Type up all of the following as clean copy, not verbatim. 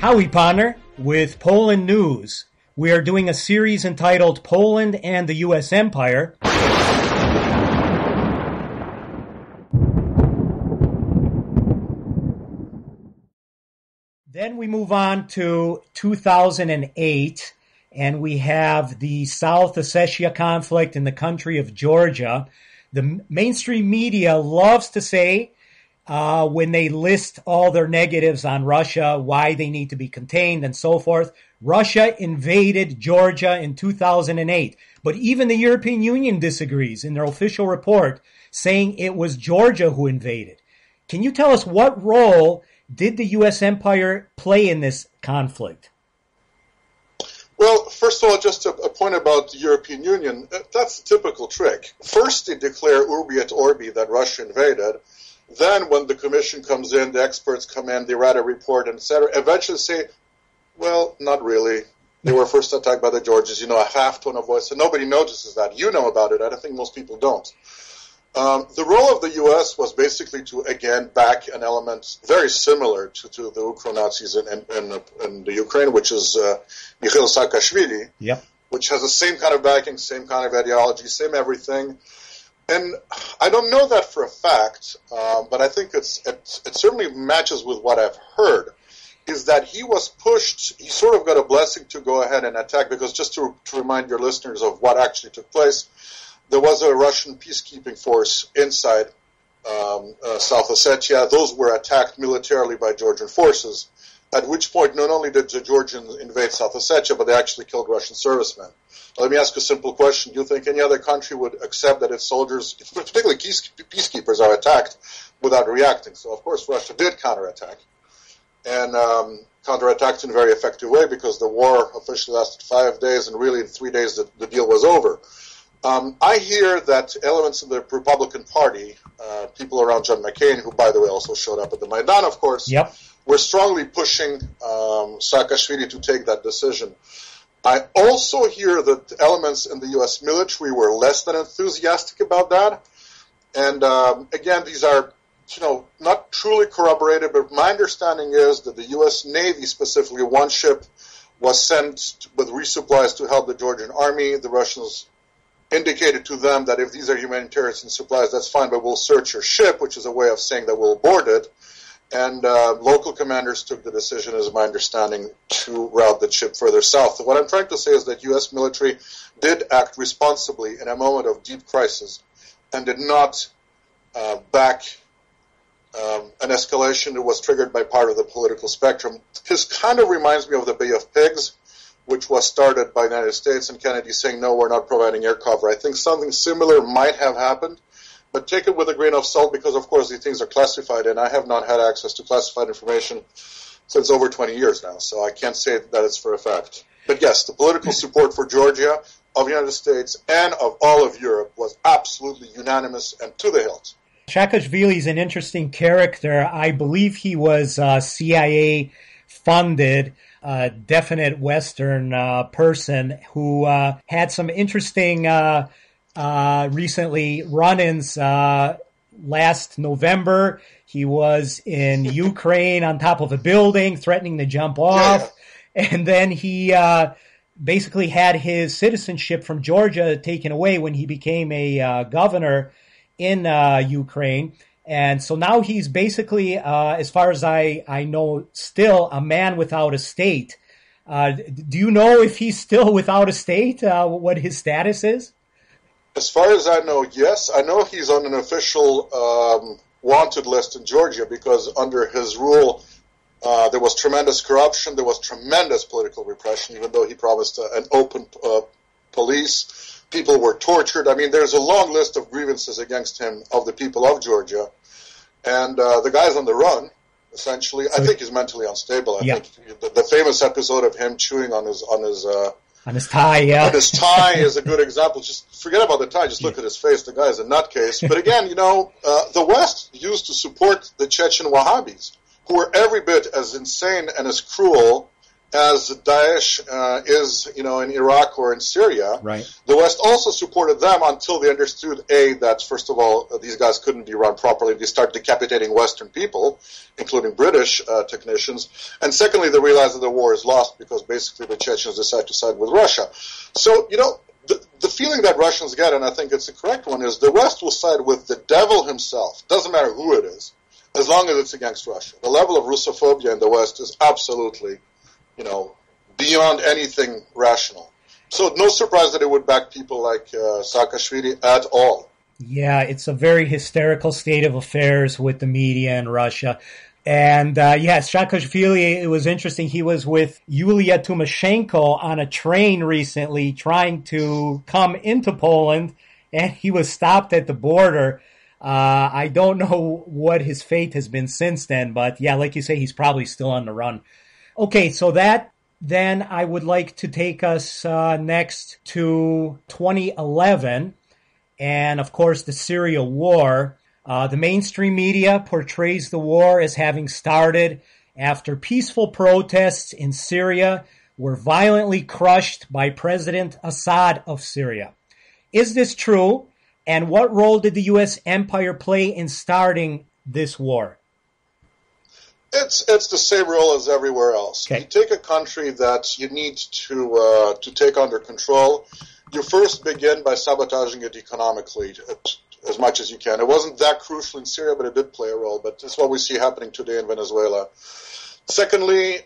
Howie Ponder with Poland News. We are doing a series entitled Poland and the U.S. Empire. Then we move on to 2008, and we have the South Ossetia conflict in the country of Georgia. The mainstream media loves to say, when they list all their negatives on Russia, why they need to be contained and so forth, Russia invaded Georgia in 2008. But even the European Union disagrees in their official report, saying it was Georgia who invaded. Can you tell us what role did the U.S. empire play in this conflict? Well, first of all, just a point about the European Union. That's a typical trick. First, they declare urbi et orbi that Russia invaded. Then, when the commission comes in, the experts come in, they write a report, etc. Eventually say, well, not really. They were first attacked by the Georgians, a half tone of voice. So nobody notices that. You know about it. I don't think most people don't. The role of the U.S. was basically to, again, back an element very similar to the Ukro-Nazis in the Ukraine, which is Mikhail Saakashvili, which has the same kind of backing, same kind of ideology, same everything. And I don't know that for a fact, but I think it certainly matches with what I've heard, is that he was pushed, he sort of got a blessing to go ahead and attack, because just to remind your listeners of what actually took place, there was a Russian peacekeeping force inside South Ossetia. Those were attacked militarily by Georgian forces, at which point not only did the Georgians invade South Ossetia, but they actually killed Russian servicemen. Let me ask a simple question. Do you think any other country would accept that its soldiers, particularly peacekeepers, are attacked without reacting? So, of course, Russia did counterattack, and counterattacked in a very effective way, because the war officially lasted 5 days, and really in 3 days the deal was over. I hear that elements of the Republican Party, people around John McCain, who, by the way, also showed up at the Maidan, of course, were strongly pushing Saakashvili to take that decision. I also hear that elements in the U.S. military were less than enthusiastic about that. And again, these are, not truly corroborated, but my understanding is that the U.S. Navy, specifically one ship, was sent with resupplies to help the Georgian army. The Russians indicated to them that if these are humanitarian supplies, that's fine, but we'll search your ship, which is a way of saying that we'll board it. And local commanders took the decision, as my understanding, to route the ship further south. What I'm trying to say is that U.S. military did act responsibly in a moment of deep crisis and did not back an escalation that was triggered by part of the political spectrum. This kind of reminds me of the Bay of Pigs, which was started by the United States and Kennedy saying, no, we're not providing air cover. I think something similar might have happened, but take it with a grain of salt, because, of course, these things are classified, and I have not had access to classified information since over 20 years now, so I can't say that it's for a fact. But yes, the political support for Georgia of the United States and of all of Europe was absolutely unanimous and to the hilt. Saakashvili is an interesting character. I believe he was CIA funded, definite Western person who had some interesting recently run-ins. Last November, he was in Ukraine on top of a building, threatening to jump off. And then he basically had his citizenship from Georgia taken away when he became a governor in Ukraine. And so now he's basically, as far as I know, still a man without a state. Do you know if he's still without a state, what his status is? As far as I know, yes. I know he's on an official wanted list in Georgia, because under his rule, there was tremendous corruption, there was tremendous political repression, even though he promised an open police. People were tortured. I mean, there's a long list of grievances against him of the people of Georgia. And the guy's on the run, essentially. I think he's mentally unstable. I think the famous episode of him chewing on his tie, on his tie is a good example. Just forget about the tie. Just look at his face. The guy's a nutcase. But again, the West used to support the Chechen Wahhabis, who were every bit as insane and as cruel as Daesh is, in Iraq or in Syria. Right. The West also supported them until they understood, that, first of all, these guys couldn't be run properly. They start decapitating Western people, including British technicians. And secondly, they realized that the war is lost because basically the Chechens decide to side with Russia. So, the feeling that Russians get, and I think it's the correct one, is the West will side with the devil himself. Doesn't matter who it is, as long as it's against Russia. The level of Russophobia in the West is absolutely beyond anything rational. So no surprise that it would back people like Saakashvili at all. Yeah, it's a very hysterical state of affairs with the media in Russia. And Saakashvili, it was interesting. He was with Yulia Tymoshenko on a train recently trying to come into Poland, and he was stopped at the border. I don't know what his fate has been since then, but yeah, like you say, he's probably still on the run. Okay, so then I would like to take us next to 2011 and, of course, the Syria war. The mainstream media portrays the war as having started after peaceful protests in Syria were violently crushed by President Assad of Syria. Is this true? And what role did the U.S. empire play in starting this war? It's the same role as everywhere else. Okay. You take a country that you need to take under control. You first begin by sabotaging it economically as much as you can. It wasn't that crucial in Syria, but it did play a role. But it's what we see happening today in Venezuela. Secondly,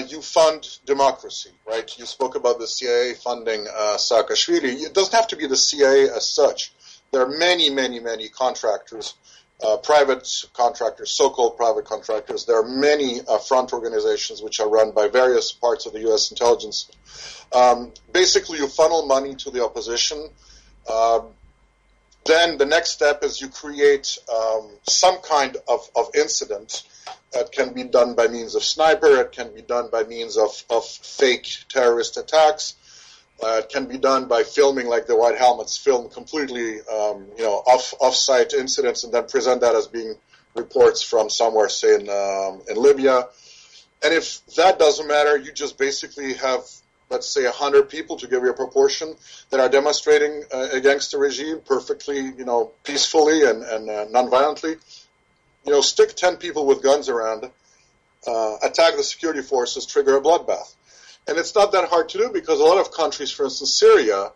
you fund democracy, right? You spoke about the CIA funding Saakashvili. It doesn't have to be the CIA as such. There are many, many, many contractors. Private contractors, so-called private contractors. There are many front organizations which are run by various parts of the U.S. intelligence. Basically, you funnel money to the opposition. Then the next step is you create some kind of incident. It can be done by means of sniper. It can be done by means of fake terrorist attacks. It can be done by filming, like the White Helmets film, completely, off-site incidents, and then present that as being reports from somewhere, say in Libya. And if that doesn't matter, you just basically have, let's say, 100 people, to give you a proportion, that are demonstrating against the regime perfectly, peacefully and non-violently. Stick 10 people with guns around, attack the security forces, trigger a bloodbath. And it's not that hard to do because a lot of countries, for instance, Syria,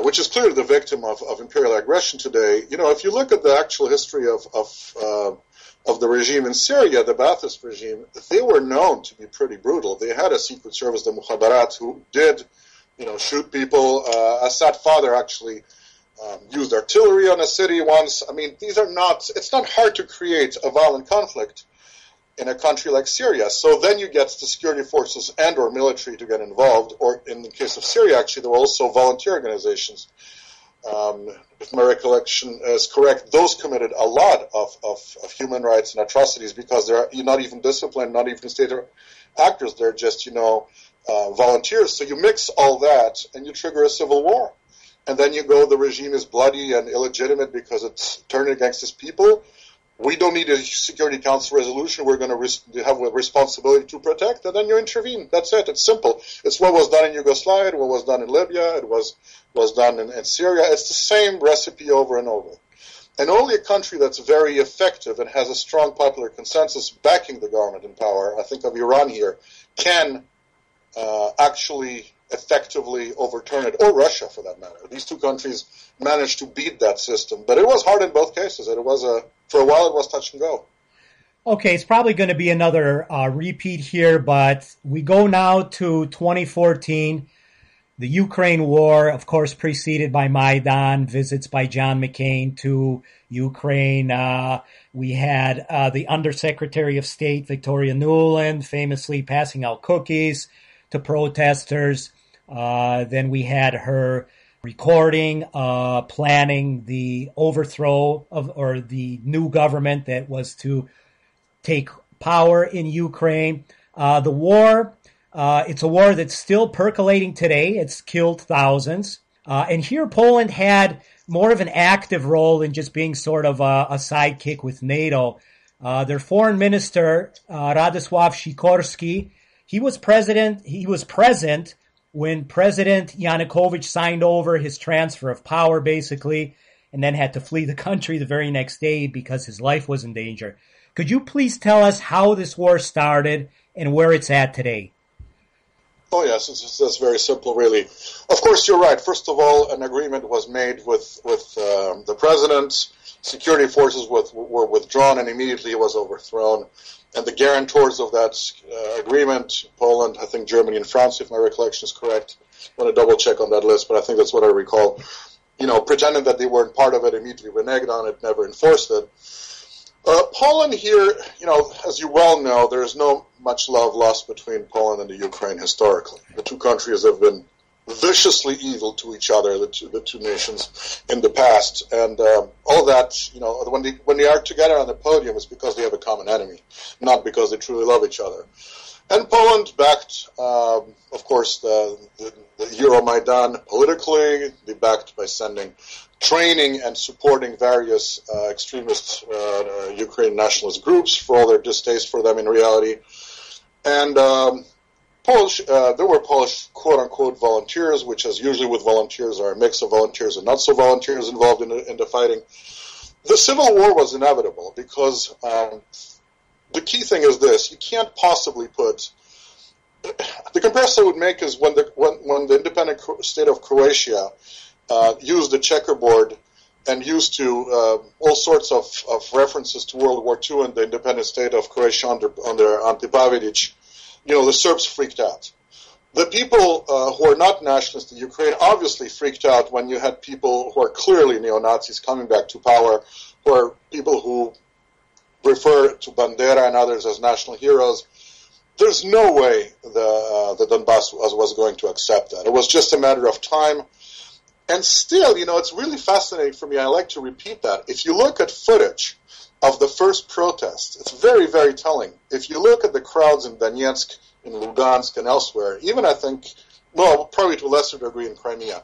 which is clearly the victim of imperial aggression today, if you look at the actual history of the regime in Syria, the Ba'athist regime, they were known to be pretty brutal. They had a secret service, the Mukhabarat, who did, shoot people. Assad's father actually used artillery on a city once. I mean, it's not hard to create a violent conflict in a country like Syria. So then you get the security forces and or military to get involved, or in the case of Syria, actually, there were also volunteer organizations. If my recollection is correct, those committed a lot of human rights and atrocities because they're not even disciplined, not even state actors. They're just, volunteers. So you mix all that and you trigger a civil war. And then you go, the regime is bloody and illegitimate because it's turned against its people. We don't need a Security Council resolution. We're going to have a responsibility to protect, and then you intervene. That's it. It's simple. It's what was done in Yugoslavia, what was done in Libya, it was done in Syria. It's the same recipe over and over. And only a country that's very effective and has a strong popular consensus backing the government in power, I think of Iran here, can actually effectively overturn it, or Russia for that matter. These two countries managed to beat that system, but it was hard in both cases. It was for a while it was touch and go. Okay, it's probably going to be another repeat here, but we go now to 2014, the Ukraine war, of course, preceded by Maidan, visits by John McCain to Ukraine. We had the Undersecretary of State, Victoria Nuland, famously passing out cookies to protesters. Then we had her recording, planning the overthrow or the new government that was to take power in Ukraine. The war, it's a war that's still percolating today. It's killed thousands. And here Poland had more of an active role than just being sort of a sidekick with NATO. Their foreign minister, Radosław Sikorski, he was president. He was present when President Yanukovych signed over his transfer of power, basically, and then had to flee the country the very next day because his life was in danger. Could you please tell us how this war started and where it's at today? Oh, yes, that's very simple, really. Of course, you're right. First of all, an agreement was made with the president. Security forces were withdrawn, and immediately it was overthrown. And the guarantors of that agreement, Poland, I think Germany and France, if my recollection is correct. I want to double check on that list, but I think that's what I recall. Pretending that they weren't part of it, immediately reneged on it, never enforced it. Poland here, as you well know, there is no much love lost between Poland and the Ukraine historically. The two countries have been viciously evil to each other, the two nations in the past, and all that, when they are together on the podium, it's because they have a common enemy, not because they truly love each other. And Poland backed, of course, the Euromaidan politically. They backed by sending training and supporting various extremist Ukrainian nationalist groups for all their distaste for them in reality. And there were Polish quote-unquote volunteers, which, as usually with volunteers, are a mix of volunteers and not-so-volunteers involved in the fighting. The civil war was inevitable because the key thing is this: you can't possibly put. The comparison I would make is when the independent state of Croatia used the checkerboard and used to all sorts of references to World War II and the independent state of Croatia under Ante Pavelić. The Serbs freaked out. The people who are not nationalists in Ukraine obviously freaked out when you had people who are clearly neo-Nazis coming back to power, who are people who refer to Bandera and others as national heroes. There's no way the Donbass was going to accept that. It was just a matter of time. And still, it's really fascinating for me. I like to repeat that. If you look at footage of the first protest, it's very, very telling. If you look at the crowds in Donetsk, in Lugansk, and elsewhere, even I think, well, probably to a lesser degree in Crimea,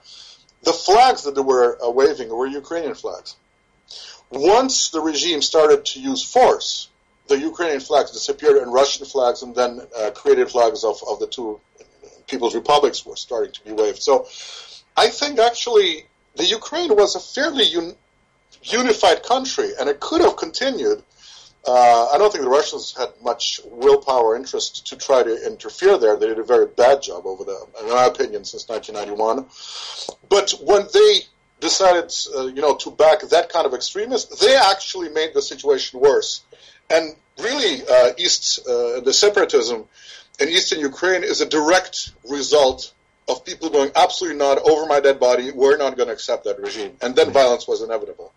the flags that they were waving were Ukrainian flags. Once the regime started to use force, the Ukrainian flags disappeared and Russian flags and then created flags of the two People's Republics were starting to be waved. So I think actually the Ukraine was a fairly unified country, and it could have continued. I don't think the Russians had much willpower interest to try to interfere there. They did a very bad job over there, in my opinion, since 1991. But when they decided, to back that kind of extremist, they actually made the situation worse. And really, the separatism in eastern Ukraine is a direct result of people going, absolutely not, over my dead body, we're not going to accept that regime. And then violence was inevitable.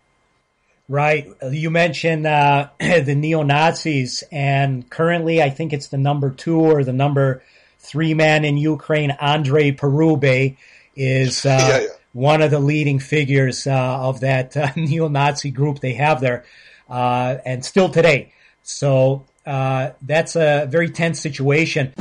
Right. You mentioned the neo-Nazis, and currently I think it's the number 2 or the number 3 man in Ukraine, Andrei Parubey, is one of the leading figures of that neo-Nazi group they have there, and still today. So that's a very tense situation.